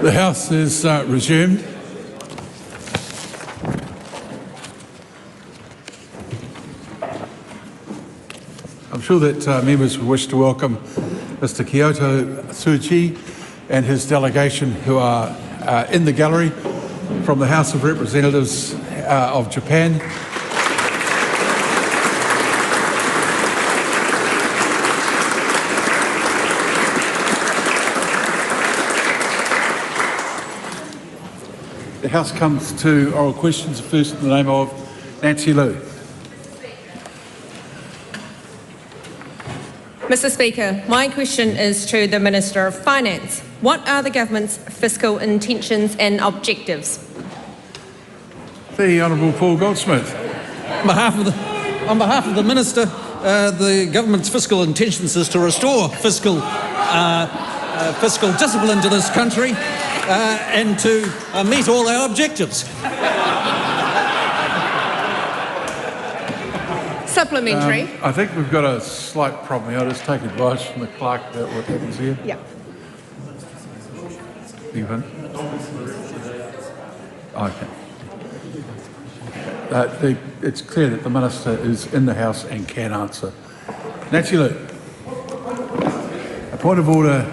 The House is resumed. I'm sure that members wish to welcome Mr. Kyoto Tsuchi and his delegation who are in the gallery from the House of Representatives of Japan. The House comes to oral questions, first in the name of Nancy Liu. Mr. Speaker, my question is to the Minister of Finance. What are the government's fiscal intentions and objectives? The Honourable Paul Goldsmith. On behalf of the Minister, the government's fiscal intentions is to restore fiscal discipline to this country and to meet all our objectives. Supplementary. I think we've got a slight problem here. I'll just take advice from the clerk about what happens here. Yeah. Even. Okay. It's clear that the Minister is in the House and can answer. Nancy Liu. A point of order.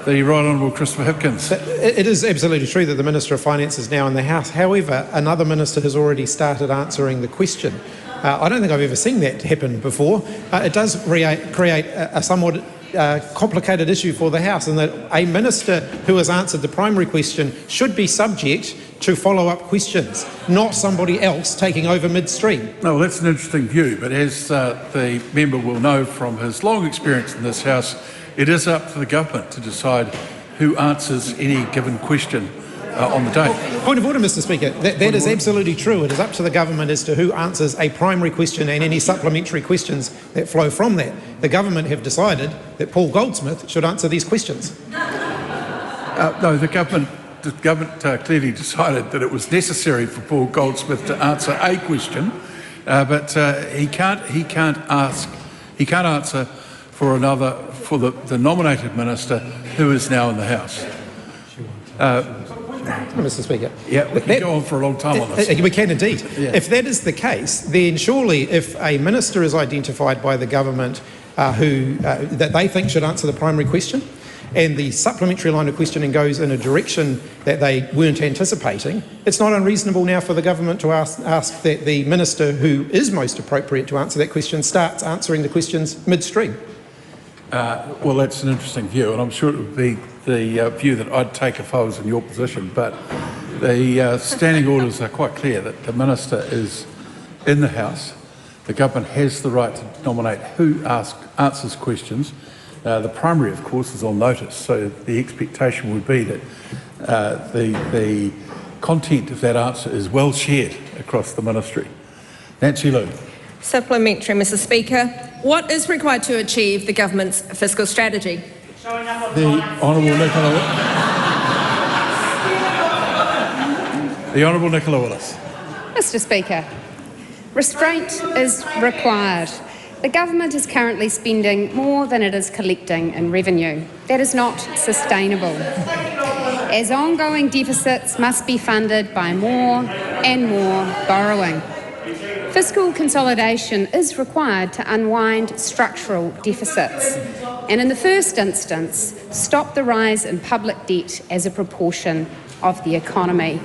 The Right Honourable Chris Hipkins. It is absolutely true that the Minister of Finance is now in the House. However, another minister has already started answering the question. I don't think I've ever seen that happen before. It does create a somewhat complicated issue for the House, in that a minister who has answered the primary question should be subject to follow-up questions, not somebody else taking over midstream. No, well, that's an interesting view, but as the member will know from his long experience in this House, it is up to the government to decide who answers any given question on the day. Point of order, Mr. Speaker. That is absolutely true. It is up to the government as to who answers a primary question and any supplementary questions that flow from that. The government have decided that Paul Goldsmith should answer these questions. No, the government clearly decided that it was necessary for Paul Goldsmith to answer a question, but he can't answer for the nominated minister who is now in the House. Mr. Speaker. Yeah, we can go on for a long time on this. We can indeed. Yeah. If that is the case, then surely if a minister is identified by the government that they think should answer the primary question, and the supplementary line of questioning goes in a direction that they weren't anticipating, it's not unreasonable now for the government to ask that the minister who is most appropriate to answer that question starts answering the questions midstream. Well, that's an interesting view, and I'm sure it would be the view that I'd take if I was in your position, but the standing orders are quite clear that the Minister is in the House. The government has the right to nominate who answers questions. The primary, of course, is on notice, so the expectation would be that the content of that answer is well shared across the ministry. Nancy Liu. Supplementary, Mr. Speaker. What is required to achieve the government's fiscal strategy? The Honourable Nicola Willis. Mr. Speaker, restraint is required. The government is currently spending more than it is collecting in revenue. That is not sustainable, as ongoing deficits must be funded by more and more borrowing. Fiscal consolidation is required to unwind structural deficits and, in the first instance, stop the rise in public debt as a proportion of the economy.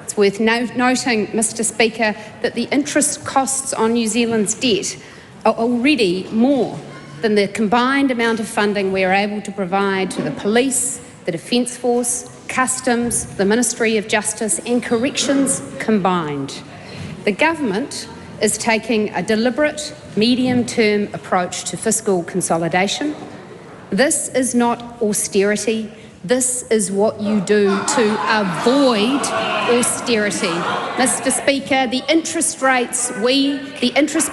It's worth noting, Mr. Speaker, that the interest costs on New Zealand's debt are already more than the combined amount of funding we are able to provide to the police, the Defence Force, Customs, the Ministry of Justice and Corrections combined. The government is taking a deliberate, medium-term approach to fiscal consolidation. This is not austerity. This is what you do to avoid austerity. Mr. Speaker, the interest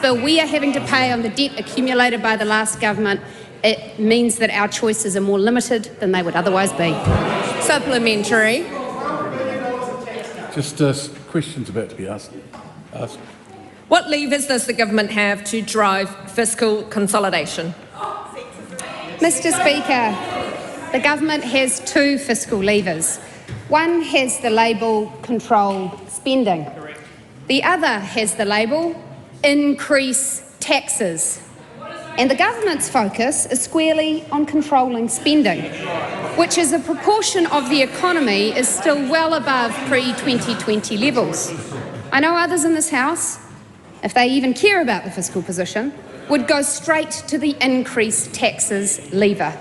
bill we are having to pay on the debt accumulated by the last government, it means that our choices are more limited than they would otherwise be. Supplementary. Just questions about to be asked. What levers does the government have to drive fiscal consolidation? Mr. Speaker, the government has two fiscal levers. One has the label control spending. The other has the label increase taxes. And the government's focus is squarely on controlling spending, which as a proportion of the economy is still well above pre-2020 levels. I know others in this House, if they even care about the fiscal position, would go straight to the increased taxes lever.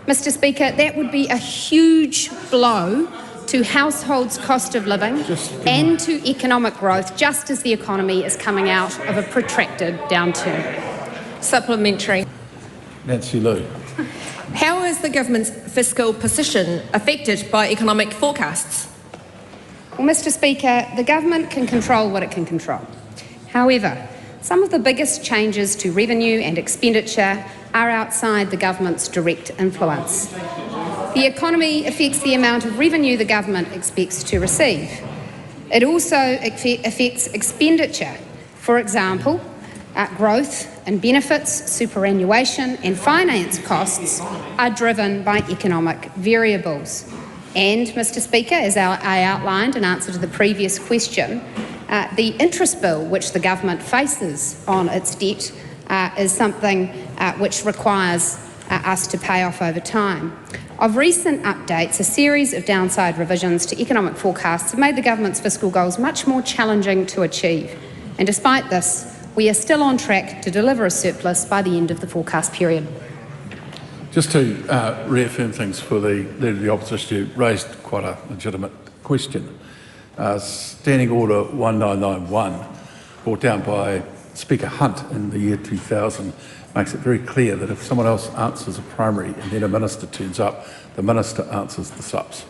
Mr. Speaker, that would be a huge blow to households' cost of living and to economic growth, just as the economy is coming out of a protracted downturn. Supplementary. Nancy Lou. How is the government's fiscal position affected by economic forecasts? Well, Mr. Speaker, the government can control what it can control. However, some of the biggest changes to revenue and expenditure are outside the government's direct influence. The economy affects the amount of revenue the government expects to receive. It also affects expenditure. For example, growth in benefits, superannuation and finance costs are driven by economic variables. And, Mr. Speaker, as I outlined in answer to the previous question, the interest bill which the government faces on its debt is something which requires us to pay off over time. Of recent updates, a series of downside revisions to economic forecasts have made the government's fiscal goals much more challenging to achieve. And despite this, we are still on track to deliver a surplus by the end of the forecast period. Just to reaffirm things for the Leader of the Opposition, you raised quite a legitimate question. Standing Order 1991, brought down by Speaker Hunt in the year 2000, makes it very clear that if someone else answers a primary and then a minister turns up, the minister answers the subs.